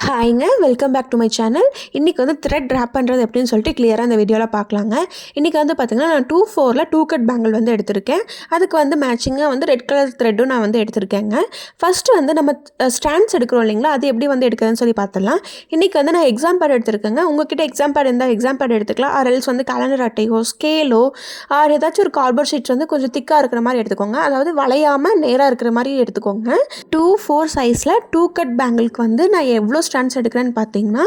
ஹாய்ங்க, welcome back to my channel. இன்றைக்கி வந்து thread drop பண்ணுறது எப்படின்னு சொல்லிட்டு கிளியராக இந்த வீடியோவில் பார்க்கலாங்க. இன்றைக்கி வந்து பார்த்திங்கன்னா நான் 2/4 டூ கட் பேங்கிள் வந்து எடுத்திருக்கேன். அதுக்கு வந்து மேட்சிங்காக வந்து ரெட் கலர் த்ரெட்டும் நான் வந்து எடுத்திருக்கேங்க. ஃபஸ்ட்டு வந்து நம்ம ஸ்டாண்ட்ஸ் எடுக்கிறோம் இல்லைங்களா, அது எப்படி வந்து எடுக்கிறதுன்னு சொல்லி பார்த்துடலாம். இன்றைக்கி வந்து நான் எக்ஸாம் பேட் எடுத்திருக்கேங்க. உங்கள்கிட்ட எக்ஸாம் பேட் இருந்தால் எக்ஸாம் பேட் எடுத்துக்கலாம். ஆர்எல்ஸ் வந்து கேலண்டர் அட்டையோ ஸ்கேலோ ஏதாச்சும் ஒரு கார்ட்போர்ட் ஷீட்ஸ் வந்து கொஞ்சம் திக்காக இருக்கிற மாதிரி எடுத்துக்கோங்க. அதாவது வளையாமல் நேராக இருக்கிற மாதிரி எடுத்துக்கோங்க. 2/4 சைஸில் டூ கட் பேங்கிளுக்கு வந்து நான் எவ்வளோ ஸ்டாண்ட்ஸ் எடுக்கிறேன்னு பார்த்தீங்கன்னா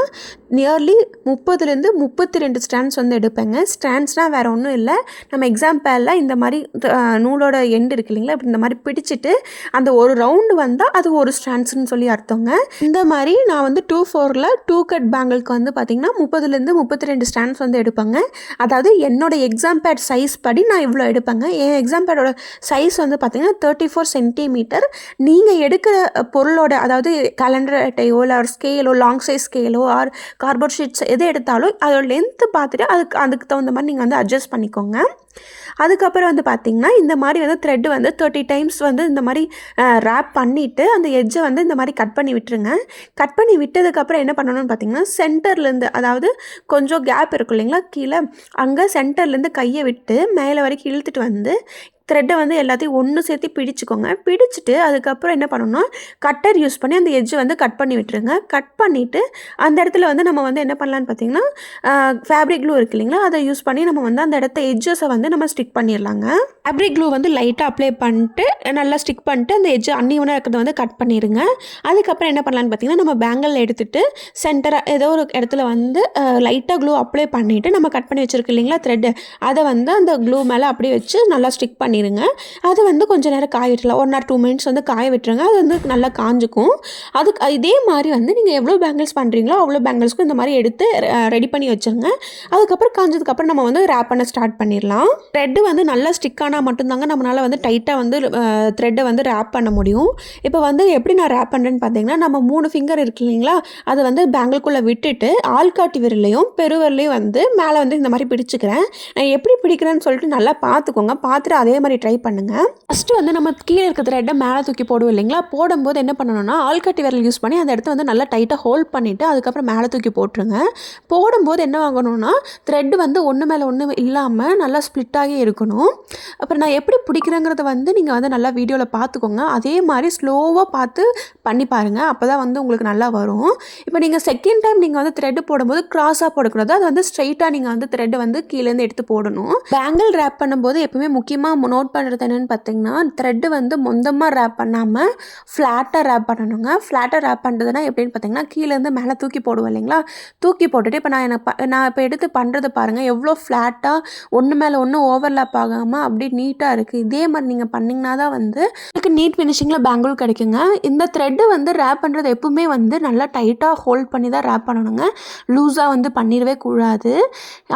நியர்லி 30லேருந்து 32 ஸ்டாண்ட்ஸ் வந்து எடுப்பேங்க. ஸ்டாண்ட்ஸ்னால் வேறு ஒன்றும் இல்லை, நம்ம எக்ஸாம் பேரில் இந்த மாதிரி நூலோட எண்டு இருக்கு இல்லைங்களா, இப்படி இந்த மாதிரி பிடிச்சிட்டு அந்த ஒரு ரவுண்டு வந்தால் அது ஒரு ஸ்டாண்ட்ஸ்ன்னு சொல்லி அர்த்தங்க. இந்த மாதிரி நான் வந்து 2/4 டூ கட் பேங்கிளுக்கு வந்து பார்த்திங்கன்னா 30லேருந்து 32 ஸ்டாண்ட்ஸ் வந்து எடுப்பேங்க. அதாவது என்னோடய எக்ஸாம் பேட் சைஸ் படி நான் இவ்வளோ எடுப்பேங்க. என் எக்ஸாம் பேடோட சைஸ் வந்து பார்த்திங்கன்னா 34 சென்டிமீட்டர். நீங்கள் எடுக்கிற பொருளோட, அதாவது கேலண்டர் அட்டையோ இல்லை ஒரு ஸ்கேலோ, லாங் சைஸ் ஸ்கேலோ ஆர் கார்ட்போர்ட் ஷீட்ஸ் எது எடுத்தாலும் அதோட லென்த்து பார்த்துட்டு அதுக்கு தகுந்த மாதிரி நீங்கள் வந்து அட்ஜஸ்ட் பண்ணிக்கோங்க. அதுக்கப்புறம் வந்து பார்த்திங்கன்னா இந்த மாதிரி வந்து த்ரெட்டு வந்து 30 டைம்ஸ் வந்து இந்த மாதிரி ரேப் பண்ணிவிட்டு அந்த எட்ஜை வந்து இந்த மாதிரி கட் பண்ணி விட்டுருங்க. கட் பண்ணி விட்டதுக்கப்புறம் என்ன பண்ணணும்னு பார்த்திங்கன்னா சென்டர்லேருந்து, அதாவது கொஞ்சம் கேப் இருக்கும் இல்லைங்களா கீழே, அங்கே சென்டர்லேருந்து கையை விட்டு மேலே வரைக்கும் இழுத்துட்டு வந்து த்ரெட்டை வந்து எல்லாத்தையும் ஒன்று சேர்த்து பிடிச்சிக்கோங்க. பிடிச்சிட்டு அதுக்கப்புறம் என்ன பண்ணணும்னா கட்டர் யூஸ் பண்ணி அந்த எட்ஜை வந்து கட் பண்ணி விட்டுருங்க. கட் பண்ணிவிட்டு அந்த இடத்துல வந்து நம்ம வந்து என்ன பண்ணலான்னு பார்த்தீங்கன்னா ஃபேப்ரிக் க்ளூ இருக்கு இல்லைங்களா, அதை யூஸ் பண்ணி நம்ம வந்து அந்த இடத்த எட்ஜஸை வந்து நம்ம ஸ்டிக் பண்ணிடலாங்க. ஃபேப்ரிக் க்ளூ வந்து லைட்டாக அப்ளை பண்ணிட்டு நல்லா ஸ்டிக் பண்ணிட்டு அந்த எட்ஜ் அன்னிவனாக இருக்கிறத வந்து கட் பண்ணிடுங்க. அதுக்கப்புறம் என்ன பண்ணலான்னு பார்த்தீங்கன்னா நம்ம பேங்கிள் எடுத்துகிட்டு சென்டராக ஏதோ ஒரு இடத்துல வந்து லைட்டாக க்ளூ அப்ளை பண்ணிவிட்டு நம்ம கட் பண்ணி வச்சுருக்கு இல்லைங்களா த்ரெட்டு, அதை வந்து அந்த க்ளூ மேலே அப்படியே வச்சு நல்லா ஸ்டிக் பண்ணி அது வந்து கொஞ்சம் நேரம் காய விட்டுலாம். 1 or 2 minutes வந்து காய விட்டுருங்க. அது வந்து நல்லா காஞ்சிக்கும். அதுக்கு இதே மாதிரி வந்து நீங்கள் எவ்வளோ பேங்கிள்ஸ் பண்ணுறீங்களோ அவ்வளோ பேங்கிள்ஸ்க்கும் இந்த மாதிரி எடுத்து ரெடி பண்ணி வச்சுருங்க. அதுக்கப்புறம் காஞ்சதுக்கப்புறம் நம்ம வந்து ரேப் பண்ண ஸ்டார்ட் பண்ணிடலாம். த்ரெட்டு வந்து நல்லா ஸ்டிக் ஆனால் மட்டும்தாங்க நம்மளால் வந்து டைட்டாக வந்து த்ரெட்டை வந்து ரேப் பண்ண முடியும். இப்போ வந்து எப்படி நான் ரேப் பண்ணுறேன்னு பார்த்தீங்கன்னா நம்ம 3 ஃபிங்கர் இருக்கு இல்லைங்களா, அதை வந்து பேங்கிள்குள்ளே விட்டுட்டு ஆள்காட்டி விரலையும் பெருவிரலையும் வந்து மேலே வந்து இந்த மாதிரி பிடிச்சிக்கிறேன். நான் எப்படி பிடிக்கிறேன்னு சொல்லிட்டு நல்லா பார்த்துக்கோங்க. பார்த்துட்டு அதே மாதிரி ட்ரை பண்ணுங்க. ஃபஸ்ட்டு வந்து நம்ம கீழே இருக்க த்ரெட்டை மேலே தூக்கி போடுவோம் இல்லைங்களா, போடும்போது என்ன பண்ணணும்னா ஆள்காட்டி விரல் யூஸ் பண்ணி அந்த இடத்த வந்து நல்லா டைட்டாக ஹோல்ட் பண்ணிவிட்டு அதுக்கப்புறம் மேலே தூக்கி போட்டுருங்க. போடும்போது என்ன ஆகணும்னா த்ரெட்டு வந்து ஒன்று மேலே ஒன்று இல்லாமல் நல்லா ஸ்ப்ளிட்டாகி இருக்கணும். அப்புறம் நான் எப்படி பிடிக்கிறேங்கிறத வந்து நீங்கள் வந்து நல்லா வீடியோவில் பார்த்துக்கோங்க. அதே மாதிரி ஸ்லோவாக பார்த்து பண்ணி பாருங்கள், அப்போ தான் வந்து உங்களுக்கு நல்லா வரும். இப்போ நீங்கள் செகண்ட் டைம் நீங்கள் வந்து த்ரெட்டு போடும்போது க்ராஸாக போடக்கூடாது, அது வந்து ஸ்ட்ரைட்டாக நீங்கள் வந்து த்ரெட்டை வந்து கீழேருந்து எடுத்து போடணும். பேங்கிள் ரேப் பண்ணும்போது எப்பவுமே முக்கியமாக நோட் பண்ணுறது என்னென்னு பார்த்தீங்கன்னா த்ரெட்டு வந்து மொந்தமாக ரேப் பண்ணாமல் ஃப்ளாட்டாக ரேப் பண்ணணுங்க. ஃப்ளாட்டாக ரேப் பண்ணுறதுனா எப்படின்னு பார்த்தீங்கன்னா கீழேருந்து மேலே தூக்கி போடுவோம் இல்லைங்களா, தூக்கி போட்டுட்டு இப்போ நான் இப்போ எடுத்து பண்ணுறது பாருங்கள் எவ்வளோ ஃப்ளாட்டாக ஒன்று மேலே ஒன்று ஓவர்லாப் ஆகாமல் அப்படியே நீட்டாக இருக்குது. இதே மாதிரி நீங்கள் பண்ணிங்கன்னா தான் வந்து உங்களுக்கு நீட் ஃபினிஷிங்கில் பேங்கிள் கிடைக்குங்க. இந்த த்ரெட்டு வந்து ரேப் பண்ணுறது எப்பவுமே வந்து நல்லா டைட்டாக ஹோல்ட் பண்ணி தான் ரேப் பண்ணணுங்க. லூஸாக வந்து பண்ணிடவே கூடாது.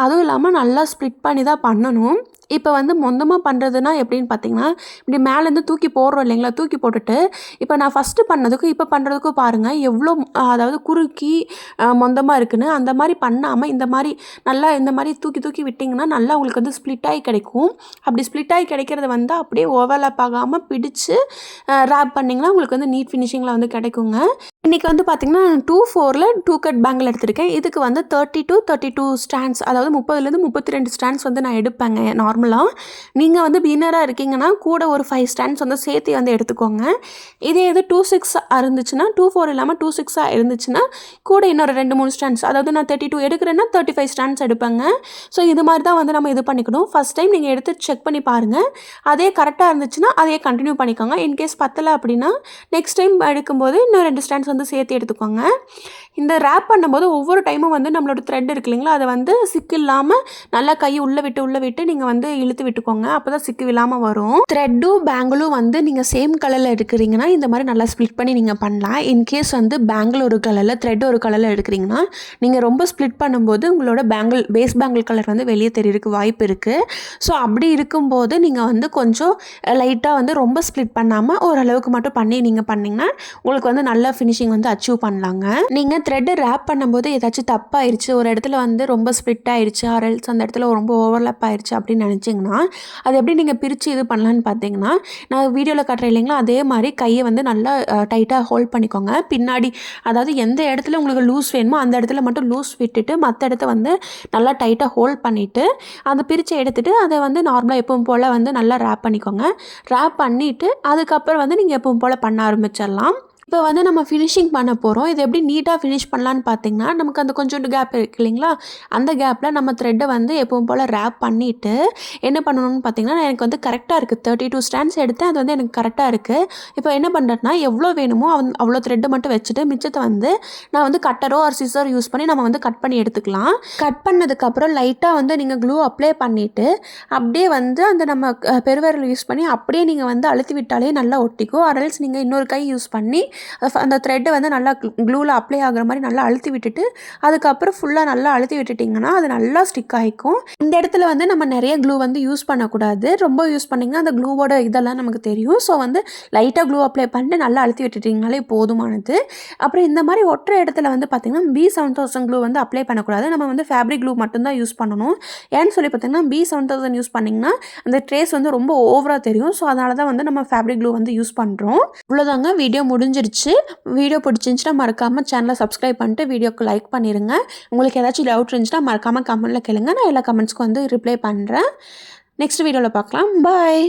அதுவும் இல்லாமல் நல்லா ஸ்ப்ளிட் பண்ணி தான் பண்ணணும். இப்போ வந்து மொந்தமாக பண்ணுறதுனா எப்படின்னு பார்த்தீங்கன்னா இப்படி மேலேருந்து தூக்கி போடுறோம் இல்லைங்களா, தூக்கி போட்டுட்டு இப்போ நான் ஃபஸ்ட்டு பண்ணதுக்கும் இப்போ பண்ணுறதுக்கும் பாருங்கள் எவ்வளோ அதாவது குறுக்கி மொந்தமாக இருக்குன்னு. அந்த மாதிரி பண்ணாமல் இந்த மாதிரி நல்லா இந்த மாதிரி தூக்கி தூக்கி விட்டிங்கன்னா நல்லா உங்களுக்கு வந்து ஸ்ப்ளிட் ஆகி கிடைக்கும். அப்படி ஸ்ப்ளிட் ஆகி கிடைக்கிறத வந்து அப்படியே ஓவர்லாப் ஆகாமல் பிடிச்சு ரேப் பண்ணிங்கன்னா உங்களுக்கு வந்து நீட் ஃபினிஷிங்கில் வந்து கிடைக்குங்க. இன்றைக்கி வந்து பார்த்திங்கன்னா 2/4 டூ கட் பேங்கிள் எடுத்திருக்கேன். இதுக்கு வந்து 30 to 32 ஸ்டாண்ட்ஸ், அதாவது 30லேருந்து 32 ஸ்டாண்ட்ஸ் வந்து நான் எடுப்பேங்க நார்மலாக. நீங்கள் வந்து பிகினராக இருக்கீங்கன்னா கூட ஒரு 5 ஸ்டாண்ட்ஸ் வந்து சேர்த்து வந்து எடுத்துக்கோங்க. இதே இது 2/6 இருந்துச்சுன்னா 2/4 இல்லாமல் 2/6 இருந்துச்சுன்னா கூட இன்னொரு 2-3 ஸ்டாண்ட்ஸ், அதாவது நான் 32 எடுக்கிறேன்னா 35 ஸ்டாண்ட்ஸ் எடுப்பேங்க. ஸோ இது மாதிரி தான் வந்து நம்ம இது பண்ணிக்கணும். ஃபஸ்ட் டைம் நீங்கள் எடுத்து செக் பண்ணி பாருங்கள். அதே கரெக்டாக இருந்துச்சுன்னா அதே கண்டினியூ பண்ணிக்கோங்க. இன்கேஸ் பத்தலை அப்படின்னா நெக்ஸ்ட் டைம் எடுக்கும்போது இன்னும் 2 ஸ்டாண்ட்ஸ் வந்து சேர்த்து எடுத்துக்கோங்க. இந்த ரேப் பண்ணும்போது ஒவ்வொரு டைமும் வந்து நம்மளோட த்ரெட் இருக்கு இல்லைங்களா, அதை வந்து சிக்கு இல்லாமல் நல்லா கையை உள்ளே விட்டு நீங்கள் வந்து இழுத்து விட்டுக்கோங்க. அப்போ தான் சிக்கு இல்லாமல் வரும். த்ரெட்டும் பேங்கிளும் வந்து நீங்கள் சேம் கலரில் எடுக்கிறீங்கன்னா இந்த மாதிரி நல்லா ஸ்ப்ளிட் பண்ணி நீங்கள் பண்ணலாம். இன்கேஸ் வந்து பேங்கிள் ஒரு கலரில் த்ரெட் ஒரு கலரில் எடுக்கிறீங்கன்னா நீங்கள் ரொம்ப ஸ்ப்ளிட் பண்ணும்போது உங்களோட பேஸ் பேங்கிள் கலர் வந்து வெளியே தெரியறதுக்கு வாய்ப்பு இருக்குது. ஸோ அப்படி இருக்கும்போது நீங்கள் வந்து கொஞ்சம் லைட்டாக வந்து ரொம்ப ஸ்ப்ளிட் பண்ணாமல் ஓரளவுக்கு மட்டும் பண்ணி நீங்கள் பண்ணிங்கன்னா உங்களுக்கு வந்து நல்ல ஃபினிஷிங் வந்து அச்சீவ் பண்ணலாங்க. நீங்கள் த்ரெட்டு ரேப் பண்ணும்போது ஏதாச்சும் தப்பாயிருச்சு, ஒரு இடத்துல வந்து ரொம்ப ஸ்ப்ளிட் ஆயிருச்சு, ஆர் எல்ஸ் அந்த இடத்துல ரொம்ப ஓவர்லாப் ஆயிருச்சு அப்படின்னு நினச்சிங்கன்னா, அது எப்படி நீங்கள் பிரித்து இது பண்ணலான்னு பார்த்தீங்கன்னா, நான் வீடியோவில் காட்டுறேன் இல்லைங்களா, அதே மாதிரி கையை வந்து நல்லா டைட்டாக ஹோல்ட் பண்ணிக்கோங்க. பின்னாடி அதாவது எந்த இடத்துல உங்களுக்கு லூஸ் வேணுமோ அந்த இடத்துல மட்டும் லூஸ் விட்டுட்டு, மற்ற இடத்த வந்து நல்லா டைட்டாக ஹோல்ட் பண்ணிவிட்டு, அதை பிரித்து எடுத்துகிட்டு அதை வந்து நார்மலாக எப்பவும் போல் வந்து நல்லா ரேப் பண்ணிக்கோங்க. ரேப் பண்ணிவிட்டு அதுக்கப்புறம் வந்து நீங்கள் எப்பவும் போல் பண்ண ஆரம்பிச்சிடலாம். இப்போ வந்து நம்ம ஃபினிஷிங் பண்ண போகிறோம். இது எப்படி நீட்டாக ஃபினிஷ் பண்ணலான்னு பார்த்தீங்கன்னா, நமக்கு அந்த கொஞ்சோண்டு கேப் இருக்கு இல்லைங்களா, அந்த கேப்பில் நம்ம த்ரெட்டை வந்து எப்பவும் போல் ரேப் பண்ணிவிட்டு என்ன பண்ணணும்னு பார்த்தீங்கன்னா, எனக்கு வந்து கரெக்டாக இருக்குது. 32 ஸ்டாண்ட்ஸ் எடுத்தேன், அது வந்து எனக்கு கரெக்டாக இருக்குது. இப்போ என்ன பண்ணுறேன்னா, எவ்வளோ வேணுமோ அவ்வளோ த்ரெட்டை மட்டும் வச்சுட்டு மிச்சத்தை வந்து நான் வந்து கட்டரோ ஆர் சிசர் யூஸ் பண்ணி நம்ம வந்து கட் பண்ணி எடுத்துக்கலாம். கட் பண்ணதுக்கப்புறம் லைட்டாக வந்து நீங்கள் க்ளூ அப்ளை பண்ணிவிட்டு அப்படியே வந்து அந்த நம்ம பெருவிரல் யூஸ் பண்ணி அப்படியே நீங்கள் வந்து அழுத்தி விட்டாலே நல்லா ஒட்டிக்கும். ஆர் எல்ஸ் நீங்கள் இன்னொரு கை யூஸ் பண்ணி அந்த த்ரெட்டை வந்து நல்லா க்ளூவில் அப்ளை ஆகிற மாதிரி நல்லா அழுத்தி விட்டுட்டு அதுக்கப்புறம் ஃபுல்லாக நல்லா அழுத்தி விட்டுட்டிங்கன்னா அது நல்லா ஸ்டிக் ஆகிக்கும். இந்த இடத்துல வந்து நம்ம நிறைய க்ளூ வந்து யூஸ் பண்ணக்கூடாது. ரொம்ப யூஸ் பண்ணிங்கன்னா அந்த க்ளூவோட இதெல்லாம் நமக்கு தெரியும். ஸோ வந்து லைட்டாக க்ளூ அப்ளை பண்ணிட்டு நல்லா அழுத்தி விட்டுட்டிங்கனாலே போதுமானது. அப்புறம் இந்த மாதிரி ஒற்றை இடத்துல வந்து பார்த்திங்கன்னா B7000 க்ளூ வந்து அப்ளை பண்ணக்கூடாது. நம்ம வந்து ஃபேப்ரிக் க்ளூ மட்டும்தான் யூஸ் பண்ணணும். ஏன்னு சொல்லி பார்த்திங்கன்னா B7000 யூஸ் பண்ணிங்கன்னா அந்த ட்ரேஸ் வந்து ரொம்ப ஓவராக தெரியும். ஸோ அதனால தான் வந்து நம்ம ஃபேப்ரிக் க்ளூ வந்து யூஸ் பண்ணுறோம். இவ்வளோதாங்க, வீடியோ முடிஞ்சிருச்சு. வீடியோ பிடிச்சிருந்துச்சுன்னா மறக்காமல் சேனலை சப்ஸ்கிரைப் பண்ணிட்டு வீடியோக்கு லைக் பண்ணிடுங்க. உங்களுக்கு ஏதாச்சும் டவுட் இருந்துச்சுன்னா மறக்காமல் கமெண்ட்டில் கேளுங்க. நான் எல்லா கமெண்ட்ஸ்க்கும் வந்து ரிப்ளை பண்ணுறேன். நெக்ஸ்ட் வீடியோவில் பார்க்கலாம். பாய்.